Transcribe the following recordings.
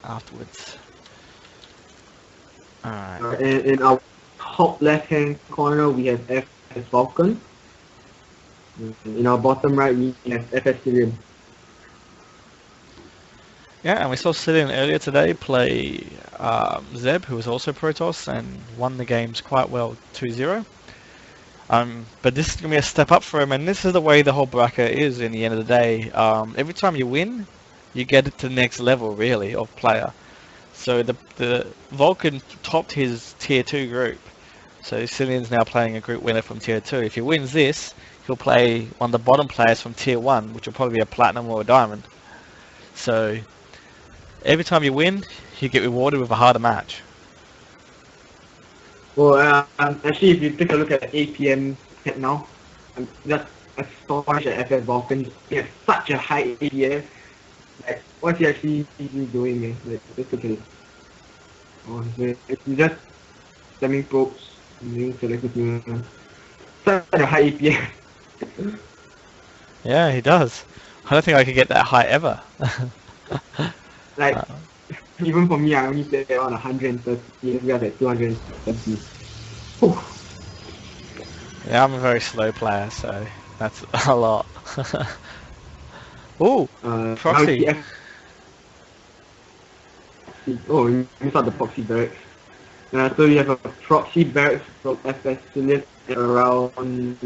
afterwards. Alright. In our top left-hand corner, we have FS Vulcan. In our bottom right, we have FS Syllian. Yeah, and we saw Syllian earlier today play Zeb, who was also Protoss, and won the games quite well 2-0. But this is going to be a step up for him, and this is the way the whole bracket is in the end of the day. Every time you win, you get it to the next level, really, of player. So the Vulcan topped his tier 2 group. So Syllian's now playing a group winner from tier 2. If he wins this, he'll play one of the bottom players from tier 1, which will probably be a platinum or a diamond. So every time you win, you get rewarded with a harder match. Well, actually, if you take a look at APM now, I'm just astonished at FS Vulcan. He has such a high APM. Like, what's he actually doing, man? Like, just look at it. Oh, it's just stemming probes, doing selective units. Such a high APM. Yeah, he does. I don't think I could get that high ever. Like, even for me, I only play around 130, we have at 270. Yeah, I'm a very slow player, so that's a lot. Ooh, proxy. Oh, you missed out the proxy barracks. So we have a proxy barracks from FS Syllian around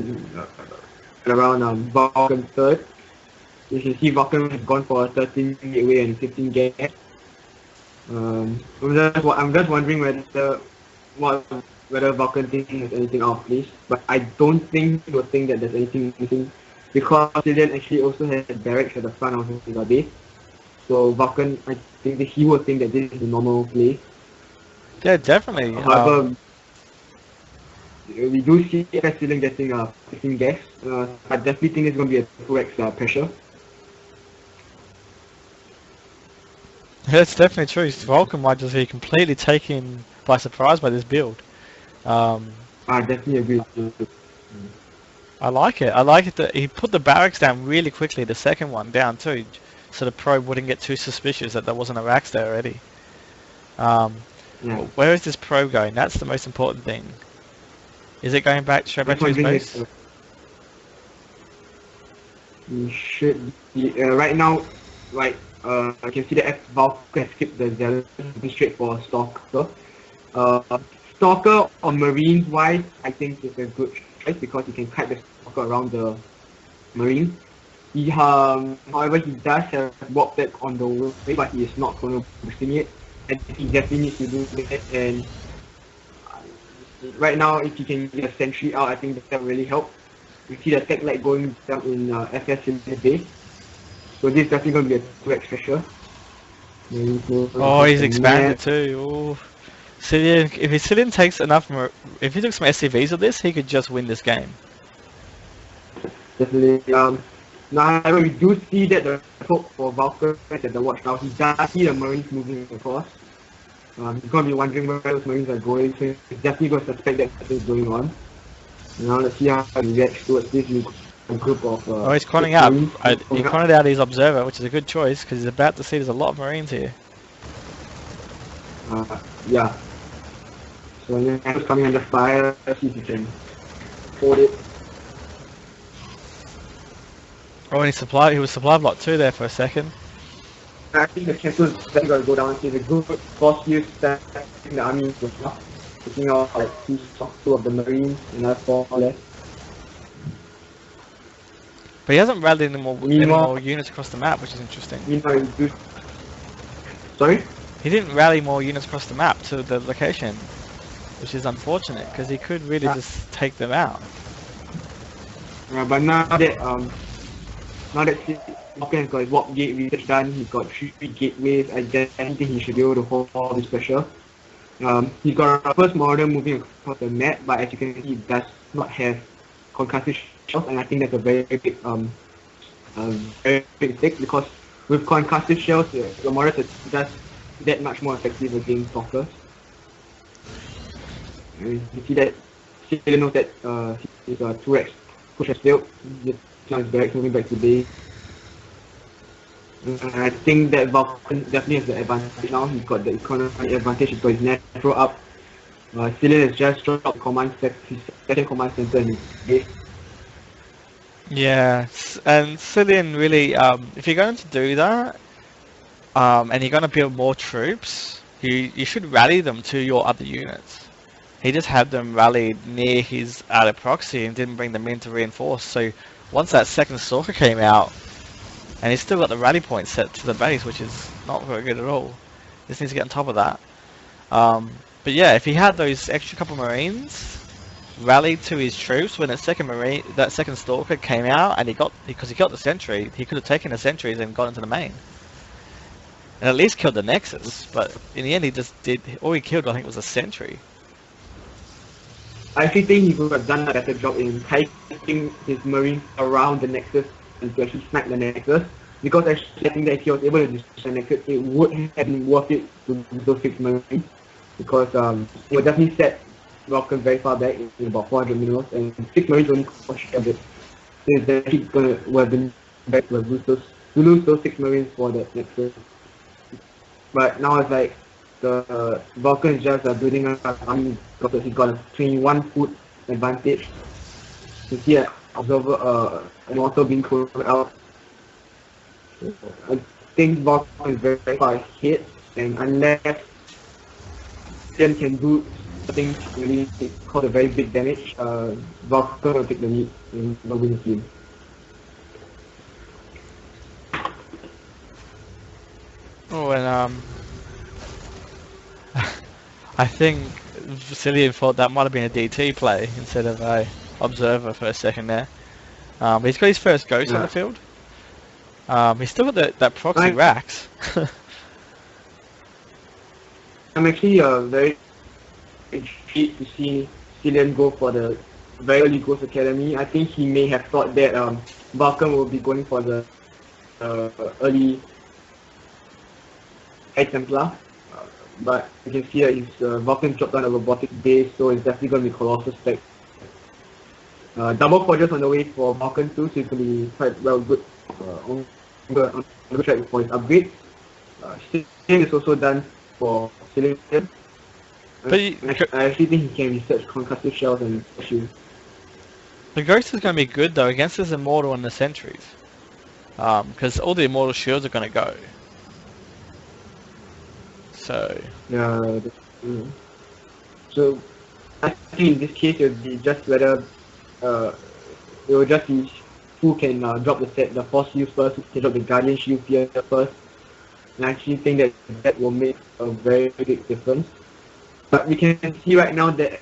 Vulcan 3rd. You can see Vulcan has gone for a 13 gateway and 15 gas. I'm just wondering whether Vulcan thinks there's anything out of place, but I don't think he will think that there's anything missing, because Syllian actually also has barracks at the front of his base. So Vulcan, I think that he will think that this is a normal play. Yeah, definitely. However, we do see FS Syllian getting 15 gas. I definitely think it's going to be a 2x pressure. That's definitely true. Vulcan might just be completely taken by surprise by this build. I definitely agree. I like it. I like it that he put the barracks down really quickly, the second one down too, so the probe wouldn't get too suspicious that there wasn't a racks there already. Yeah. Where is this probe going? That's the most important thing. Is it going back straight back to his base? We should be, right now, like, I can see the F Vulcan has skipped the Zealot, looking straight for a Stalker. Stalker or Marines wise, I think is a good choice because you can kite the Stalker around the Marine. However, he does have warp back on the way, but he is not going to boosting it, and he definitely needs to do that. And right now, if he can get a sentry out, I think that will really help. We see the tech light going down in FS in the base. So this is definitely going to be a 2x pressure. Oh, he's expanded too. Ooh. Syllian, if Syllian takes enough, if he took some SCVs of this, he could just win this game. Definitely. Now, we do see that the hope for Vulcan at the watchtower, he does see the Marines moving across. He's going to be wondering where those Marines are going, so he's definitely going to suspect that something's going on. Now let's see how he reacts towards this group of... oh, he's conning out. He conned out his observer, which is a good choice, because he's about to see there's a lot of Marines here. Yeah. So yeah, he's coming under fire, let's see if he can hold it. Oh, and he was supply block too there for a second. I think the chances definitely got to go down. He's a good force use that the army was not. Taking out like two of the Marines, another 4 left. But he hasn't rallied any more units across the map, which is interesting. Sorry? He didn't rally more units across the map to the location, which is unfortunate, because he could really just take them out. Yeah, but now that Vulcan has got his warp gate research done, he's got 3 gateways, I think he should be able to hold all this pressure. He's got a first model moving across the map, but as you can see, he does not have concussive shells, and I think that's a very big mistake, because with concussive shells, your model is just that much more effective against stalkers. And you see that Syllian knows that his 2x push has failed. Just now his barracks moving back to base. I think that Vulcan definitely has the advantage now. He's got the economic advantage, he's got his natural up. Syllian has just dropped his second command center in his base. Yeah, and Syllian really, if you're going to do that, and you're going to build more troops, you should rally them to your other units. He just had them rallied near his outer proxy and didn't bring them in to reinforce. So once that second Stalker came out, and he's still got the rally point set to the base, which is not very good at all. Just needs to get on top of that. But yeah, if he had those extra couple Marines rallied to his troops when that second Stalker came out, and because he got the sentry, he could have taken the sentries and got into the main. And at least killed the Nexus, but in the end he just did, all he killed I think was a sentry. I actually think he could have done a better job in taking his Marines around the Nexus and to actually snipe the Nexus. Because actually I think that if he was able to destroy the Nexus, it would have been worth it to use those 6 Marines. Because it would definitely set Vulcan very far back in about 400 miles, and 6 Marines only cost a bit. So it's actually going to have been back to lose those 6 Marines for that Nexus. But now it's like the Vulcan is just building up army because he's got a 21 foot advantage. You see an observer, an auto being called out. I think Vulcan is very, very far ahead, and unless Syllian can do something to really cause a very big damage, Vulcan will take the lead in the win game. Oh, and I think Syllian thought that might have been a DT play instead of a observer for a second there. But he's got his first ghost on the field. He's still got that proxy racks. I'm actually very intrigued to see Syllian go for the very early Ghost Academy. I think he may have thought that Vulcan will be going for the early High Templar. But you can see that his Vulcan dropped down a robotic base, so it's definitely going to be Colossus spec. Double Forges on the way for Vulcan too, so it's going to be quite well good on the track for his upgrade. Same is also done for Syllian. But I actually think he can research concussive shells and issues. The Ghost is going to be good though against his Immortal and the Sentries. Because all the Immortal shields are going to go. So yeah, so I think in this case it would be just whether it will just be who can drop the Force Shield first, who can drop the Guardian Shield here first. And I actually think that will make a very big difference. But we can see right now that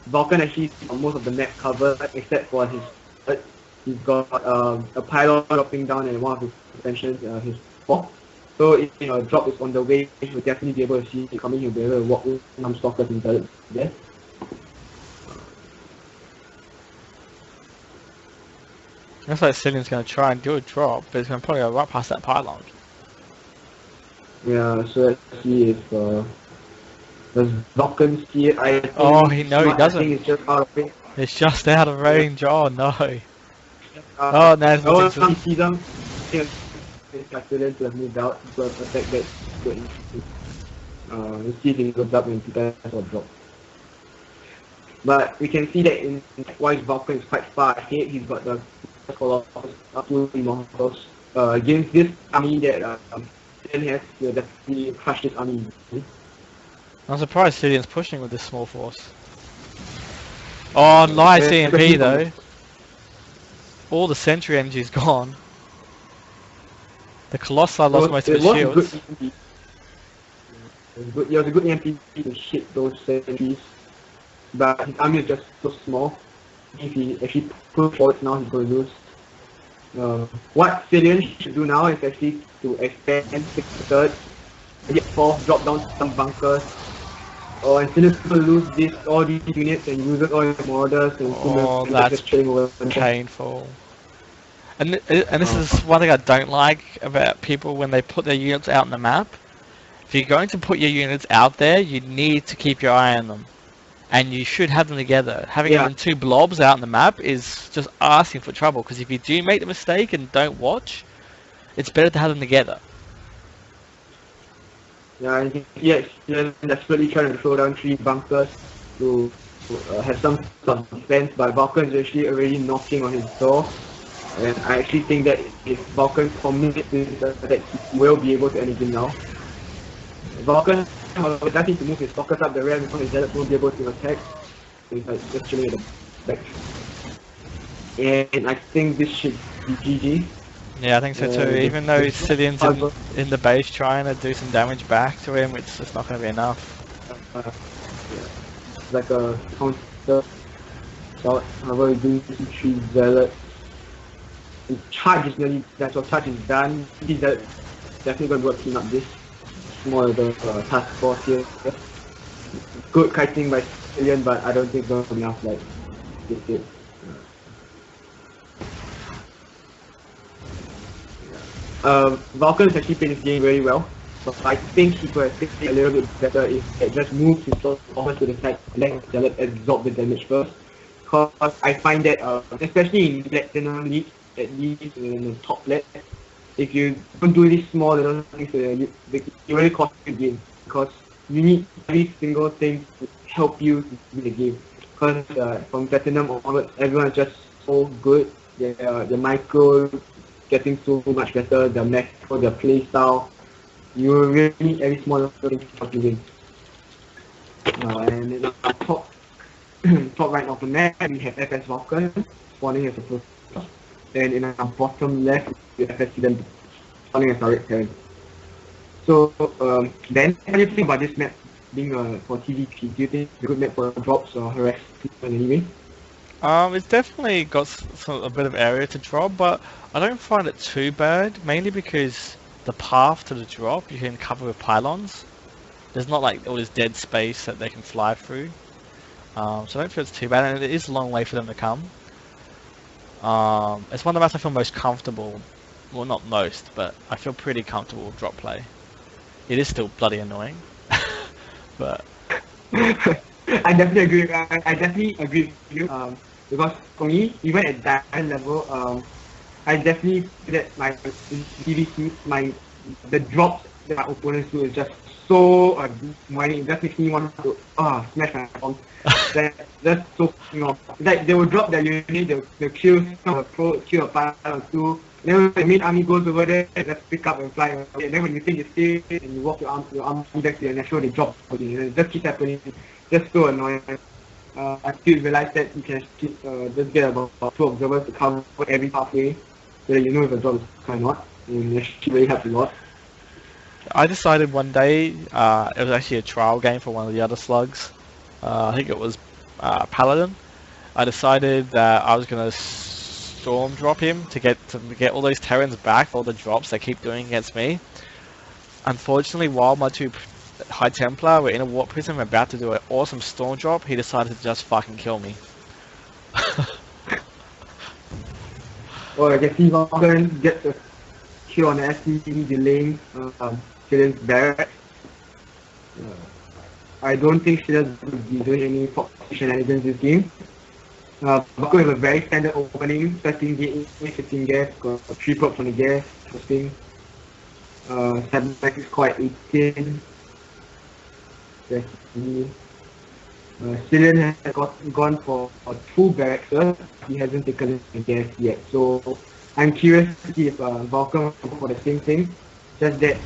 Vulcan actually got most of the map covered except for his third. He's got a pylon dropping down and one of his extensions, his fourth. So if a drop is on the way, he'll definitely be able to see it coming. He'll be able to walk with some stalkers inside there. looks like Syllian's going to try and do a drop, but he's going to probably go right past that pylon. Yeah, so let's see if does Vulcan see it. I think he doesn't. I think it's just out of range. It's just out of range. Oh no. Oh no, it's no not. one sees them. It's Syllian to have moved out to attack that good. Let's see if he goes up and prepares for drop. But we can see that in wise Vulcan is quite far ahead. He's got the Colossus up to Immortals. Against this army that Syllian has, he'll definitely crush this army. I'm surprised Syllian's pushing with this small force. Oh, nice EMP though. All the sentry energy's gone. The Colossi lost most of his shields. It was a good EMP to hit those sentries. But his army is just so small. If he actually pushes forward now, he's going to lose. What Syllian should do now is actually to expand 6 thirds, get 4th, drop down some bunkers. And Syllian's going to lose all these units and use all his marauders and that's painful. And this is one thing I don't like about people when they put their units out on the map. If you're going to put your units out there, you need to keep your eye on them. And you should have them together. Having them in 2 blobs out on the map is just asking for trouble, because if you do make the mistake and don't watch, It's better to have them together. Yeah, and yes, they're desperately trying to throw down 3 bunkers to have some sort of defense, but Vulcan is actually already knocking on his door. And I actually think that if Vulcan commits to this attack, he will be able to end him now. Vulcan does need to move his stalkers up the rear because his zealots won't be able to attack. So he's like just chilling at the back. And I think this should be GG. Yeah, I think so too. Even though Syllian's in the base trying to do some damage back to him, it's just not going to be enough. Yeah. It's like a counter shot. However, we do 3 zealots. The charge is nearly, that's what charge is done. These zealots definitely going to work clean up this. More of the task force here. Good kiting by Syllian, but I don't think there's enough like this it. Vulcan is actually playing this game very well, so I think he could have played a little bit better if he just moved his offense to the side, let Zealot absorb the damage first. Because I find that, especially in Platinum League, at least in the top plat, if you don't do these small little things, you really cost the game. Because you need every single thing to help you to win the game. Because from Platinum onwards, everyone is just so good. The micro getting so much better, the macro, the play style. You really need every small little thing to help you win. And in our top right of the map, we have FS Vulcan spawning as a Protoss. And in our bottom left, we have FS Syllian spawning as a Gold Terran. So, Ben, how do you think about this map being for TVP? Do you think it's a good map for drops or harassment in any way? It's definitely got a bit of area to drop, but I don't find it too bad, mainly because the path to the drop you can cover with pylons. There's not like all this dead space that they can fly through. So I don't feel it's too bad, and it is a long way for them to come. It's one of the maps I feel most comfortable, well not most, but I feel pretty comfortable with drop play. It is still bloody annoying, but... I definitely agree. I definitely agree with you. Because for me, even at that level, I definitely feel that my DVC, the drops that my opponents do is just so annoying. It just makes me want to smash my phone. That's so like they will drop their unit, they'll kill some of the pro, kill a pile or two. Then when the main army goes over there, just pick up and fly away. And then when you think it's safe and you walk your army back to your natural, they drop again. It just keeps happening. Just so annoying. I still realize that you can just get about 2 observers to cover every pathway so that you know if the drop is coming or not. And it actually really helps a lot. I decided one day, it was actually a trial game for one of the other slugs. I think it was Paladin. I decided that I was going to storm drop him to get all those Terrans back for all the drops they keep doing against me. Unfortunately, while my 2 High Templar were in a warp prism about to do an awesome storm drop, he decided to just fucking kill me. Or I guess he Vulcan gets a kill on the SCP delaying Syllian's barracks. I don't think Syllian will be doing any fox shenanigans this game. Vulcan has a very standard opening, 13 gate, 15 gas, got 3 props on the gas, interesting. 7 back is quite 18. Syllian has gone for 2 barracks, he hasn't taken the gas yet. So I'm curious to see if Vulcan will go for the same thing, just that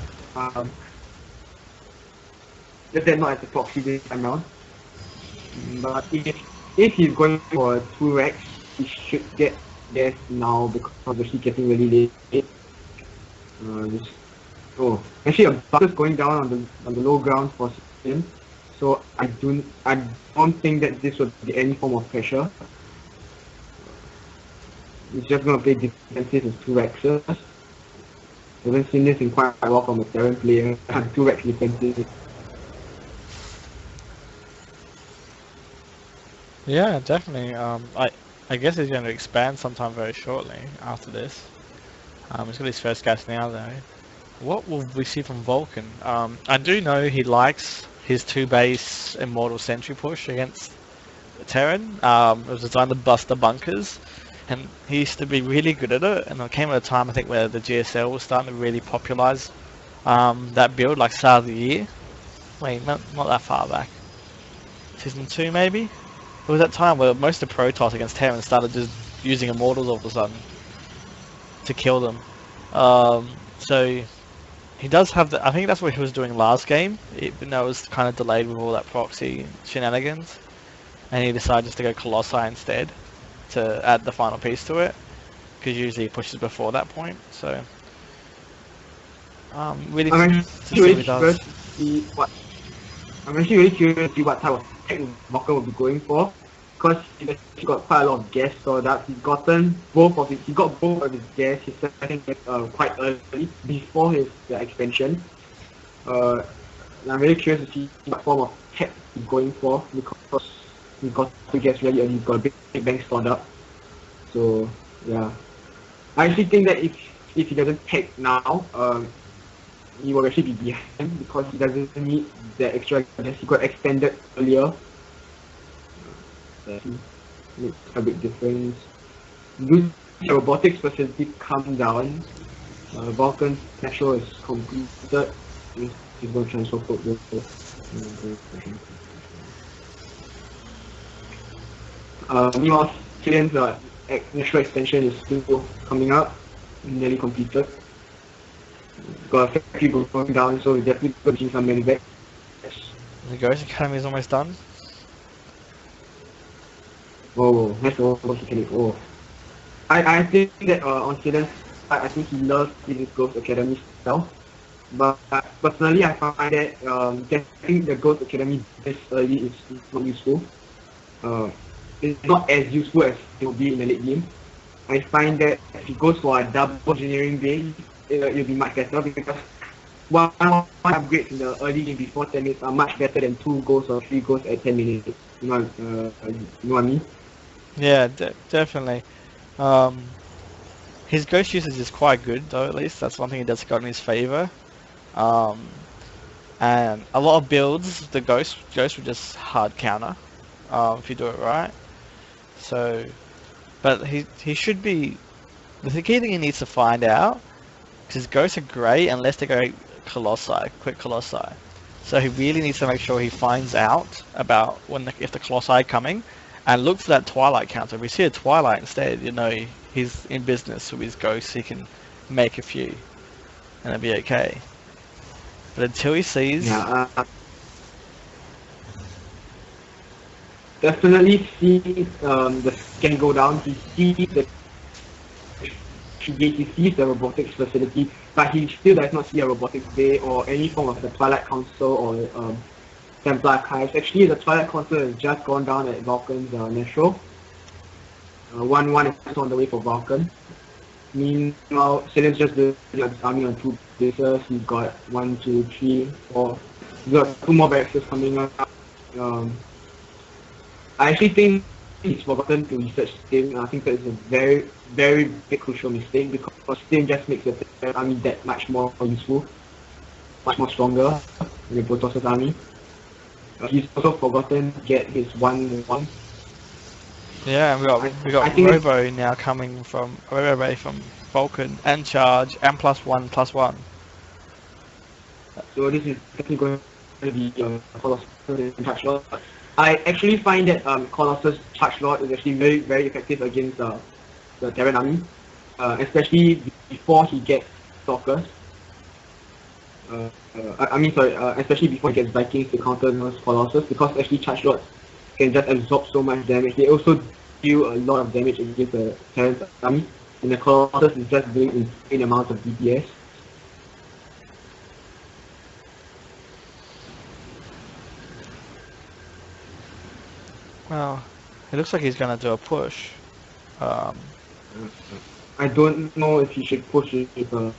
not as a proxy this time around. But if he's going for 2 racks, he should get gas now because he's getting really late. Actually a bunker's going down on the low ground for Syllian. So I don't think that this would be any form of pressure. He's just gonna play defensive with 2 racks. I haven't seen this in quite a while from a Terran player. 2 racks defensive. Yeah, definitely. I guess he's going to expand sometime very shortly after this. He's got his first gas now though. What will we see from Vulcan? I do know he likes his 2 base Immortal Sentry push against Terran. It was designed to bust the bunkers. and he used to be really good at it. And there came at a time, I think, where the GSL was starting to really popularize that build, like start of the year. Wait, not that far back. Season 2 maybe? It was that time where most of the Protoss against Terran started just using Immortals all of a sudden to kill them. So he does have the, I think that's what he was doing last game, even though it was kind of delayed with all that proxy shenanigans. And he decided just to go Colossi instead to add the final piece to it, because usually he pushes before that point. So really I'm to see what he does. I'm actually really curious to see what type of tech Vulcan will be going for, because he's got quite a lot of gas stored up. He got both of his gas, his second gas, quite early before the expansion. I'm really curious to see what form of tech he's going for, because he got the gas really early. He's got a big bank stored up. So yeah, I actually think that if he doesn't tech now, he will actually be behind, because he doesn't need the extra gas. He got extended earlier. That makes a big difference. Do the robotics facility come down? Vulcan's natural is completed. He's going to transfer code. Meanwhile, Syllian's natural extension is still coming up, nearly completed. Got a factory going down, so we're definitely going to see some manufacturers. The Ghost Academy is almost done. Oh, that's all okay. Oh, I think that on Syllian's side, I think he loves his Ghost Academy style. But personally, I find that getting the Ghost Academy this early is not useful. It's not as useful as it will be in the late game. I find that if he goes for a double engineering base, it'll be much better, because one upgrade in the early game before 10 minutes are much better than 2 goals or 3 goals at 10 minutes. You know what I mean? Yeah, definitely. His ghost usage is quite good, though. At least that's one thing that's got in his favor. And a lot of builds, the ghost will just hard counter if you do it right. So, but he should be. The key thing he needs to find out, because ghosts are great unless they go quick colossi. So he really needs to make sure he finds out about if the colossi are coming, and look for that twilight counter. If we see a twilight instead, you know he's in business with his ghosts. He can make a few, and it'll be okay. But until he sees, definitely see the scan go down. He sees the robotics facility, but he still does not see a robotics bay or any form of the Twilight Council or Templar Archives. Actually, the Twilight Council has just gone down at Vulcan's natural. 1-1 is on the way for Vulcan. Meanwhile, Syllian's just building his army on 2 bases. He's got 1, 2, 3, 4. He's got 2 more barracks coming up. I actually think he's forgotten to research Steam. I think that is a very, very big crucial mistake, because Steam just makes the army that much more useful, much more stronger than the Protoss army. He's also forgotten to get his 1-1. Yeah, and we got Robo now coming from Vulcan and Charge and +1/+1. So this is definitely going to be Colossus in Charge Lord. I actually find that Colossus Charge Lord is actually very, very effective against the Terran army, especially before he gets Stalkers. Especially before he gets Vikings to counter those Colossus, because actually Charge Lords can just absorb so much damage. They also deal a lot of damage against the Terran army, and the Colossus is just doing insane amounts of DPS. Well, it looks like he's gonna do a push. I don't know if he should push it.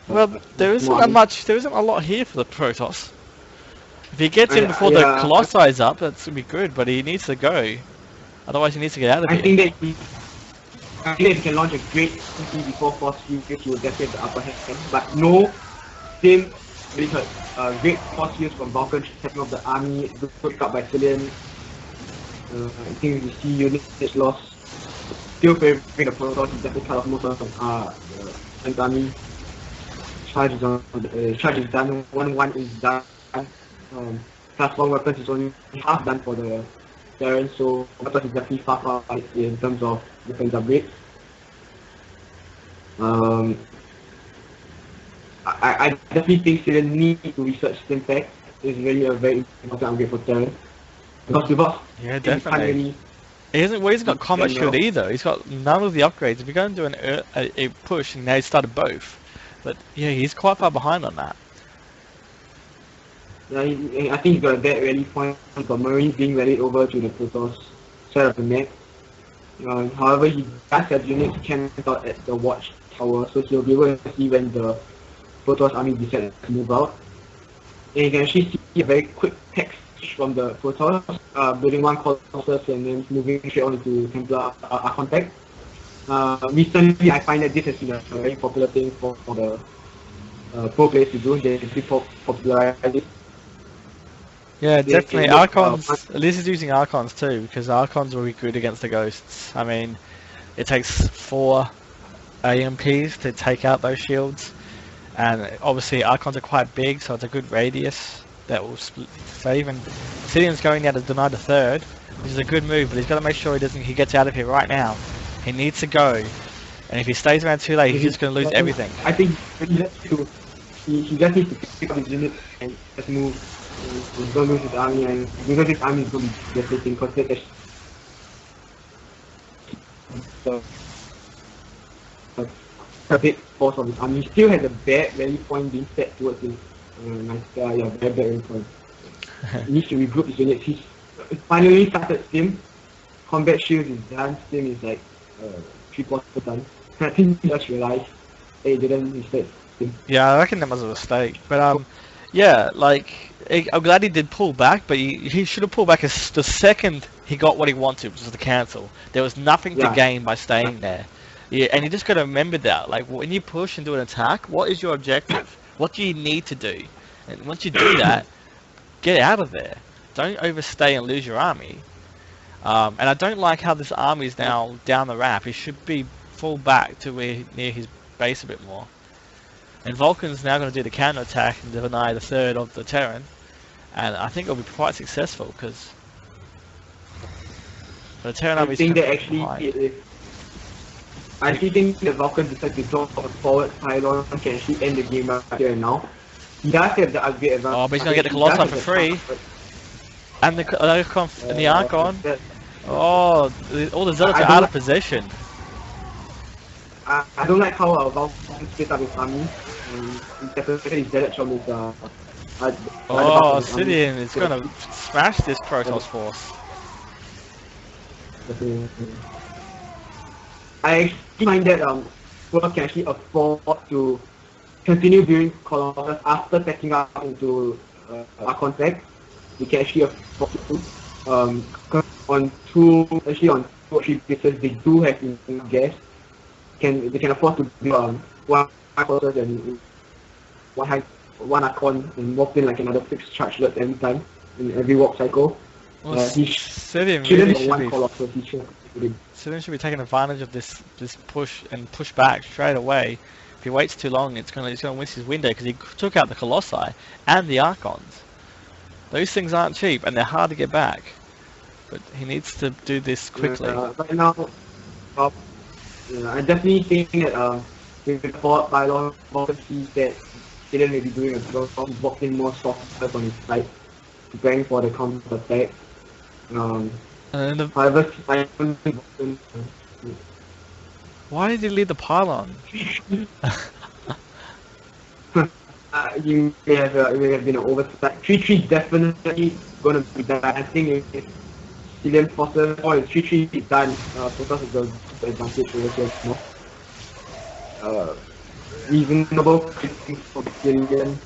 Well, there isn't a lot here for the Protoss. If he gets in before the Colossi is up, that's gonna be good, but he needs to go. Otherwise he needs to get out of here. I think that if he can launch a great CP before Force Field, he will definitely have the upper hand. But no, same really hurt. Great Force Fields from Vulcan, setting up the army, good up by Syllian. I think we see units lost. still favoring the Protoss. It's definitely cut off most of the army. Charge is done. 1-1 is done. Class 1 weapons is only half done for the Terran, so Protoss is definitely far in terms of weapons upgrades. I definitely think Syllian need to research Stimpack. Is really a very important upgrade for Terran. Because without definitely. He hasn't got combat shield either. He's got none of the upgrades. If you're going to do a push, and now he's started both. But yeah, he's quite far behind on that. Yeah, I think he's got a bad rally point for Marines being rallied over to the Protoss side of the map. However, he does have units camped out at the watch tower, so he'll be able to see when the Protoss army decides to move out. And you can actually see a very quick text from the Protoss, building one Colossus and then moving straight on to Templar contact. Recently, I find that this has been a very popular thing for the pro players to do. They popularize it. Yeah, definitely. Archons, at least he's using Archons too, because Archons will be good against the Ghosts. I mean, it takes 4 AMPs to take out those shields, and obviously Archons are quite big, so it's a good radius that will save. And Syllian's going now to deny the 3rd, which is a good move, but he's got to make sure he gets out of here right now. He needs to go, and if he stays around too late, he's just going to lose everything. I think he just needs to pick up his units and just move. He's going to lose his army, and because his army is going to be devastating, because there's a big force of his army. He still has a bad rally point being set towards him. Very bad rally point. He needs to regroup his units. He's finally started Stim. Combat shield is done. Stim is like 3/4 done. I think he just realized he didn't reset Stim. Yeah, I reckon that was a mistake. But yeah, like, I'm glad he did pull back, but he should have pulled back as the second he got what he wanted, which was the cancel. There was nothing to gain by staying there. Yeah, and you just got to remember that. Like, when you push and do an attack, what is your objective? What do you need to do? And once you do that, get out of there. Don't overstay and lose your army. And I don't like how this army is now down the ramp. It should be full back to near his base a bit more. And Vulcan's now going to do the counter attack and deny the 3rd of the Terran, and I think it'll be quite successful because the Terran army is I actually think the Vulcan decides to drop a forward pylon can actually end the game right here and now. He does have the upgrade advantage. Oh, but he's going to get the Colossus for free. And the Archon. Oh, all the Zealots are out of position. I don't like how Vulcan split up his army. He separated his Zealots from his Syllian is going to smash this Protoss force. I actually find that Protoss can actually afford to continue building Colossus after packing up into our contact. We can actually afford to on 2 or 3 places they do have in gas. They can afford to build one Colossus and one Archon and walk in like another 6 chargelets every time in every walk cycle. Well, Syllian should be taking advantage of this push and push back straight away. If he waits too long, he's gonna miss his window because he took out the Colossi and the Archons. Those things aren't cheap and they're hard to get back. But he needs to do this quickly. Right now, I definitely think that with the forward pylon, Vulcan sees that Syllian may be doing a good job. He's walked in more software on his side, preparing for the counter attack. However, why did he leave the pylon? You may have been an oversight. 3-3 definitely gonna be done. I think if Syllian forces or if 3-3 is done, Protoss is the advantage over here. Reasonable for Syllian,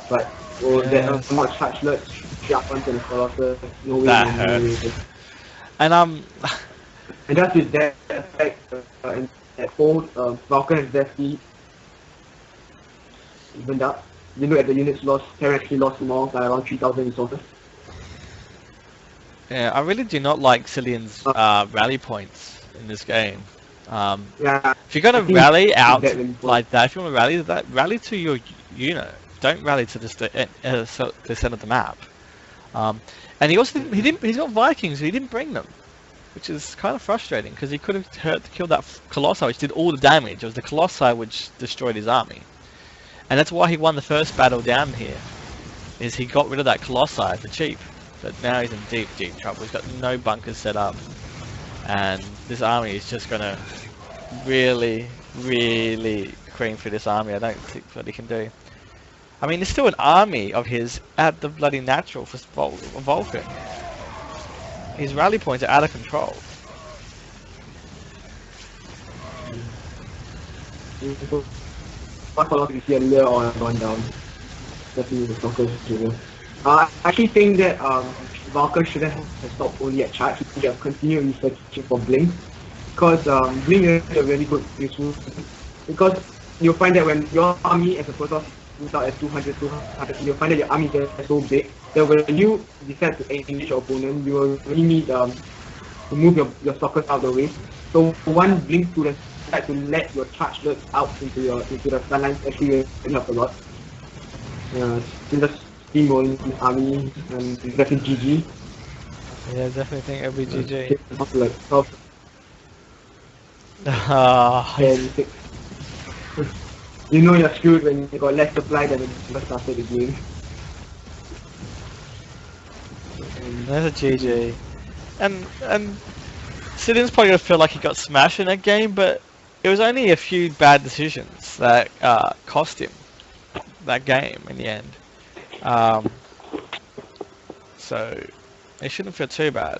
but there are much chargelets, 3 Archons and Colossus. No way. That hurt. And that's with that effect, and that whole Vulcan has definitely evened up. You look at the units lost, Terran actually lost more by around 3,000 resources. Yeah, I really do not like Syllian's rally points. in this game. Yeah. If you're gonna I think rally out that really like that, if you want to rally that, rally to your unit. Don't rally to the center of the map. And he also didn't. He's got Vikings. He didn't bring them, which is kind of frustrating because he could have killed that Colossi, which did all the damage. It was the Colossi which destroyed his army, and that's why he won the first battle down here. Is he got rid of that Colossi for cheap, but now he's in deep trouble. He's got no bunkers set up, and this army is just gonna really cream through this army. I don't think what he can do. I mean, there's still an army of his at the bloody natural for Vulcan. His rally points are out of control. What color you see earlier or gone down? Definitely the Stalker Junior. I actually think that Vulcan shouldn't have stopped only at charge. He could have continued researching for Blink. Because Blink is a really good useful. Because you'll find that when your army as a Protoss moves out at 200, you'll find that your army is so big that when you decide to engage your opponent, you will really need to move your stalkers out of the way. So one Blink to the side to let your charge loads out into the front lines actually will help a lot. Just steamrolling this army and definitely GG. Yeah, definitely think it'll be GG. Like 12 and 6. You know you're screwed when you got less supply than when you first started the game. That's a GG. And Syllian's probably gonna feel like he got smashed in that game, but it was only a few bad decisions that cost him that game in the end. So it shouldn't feel too bad.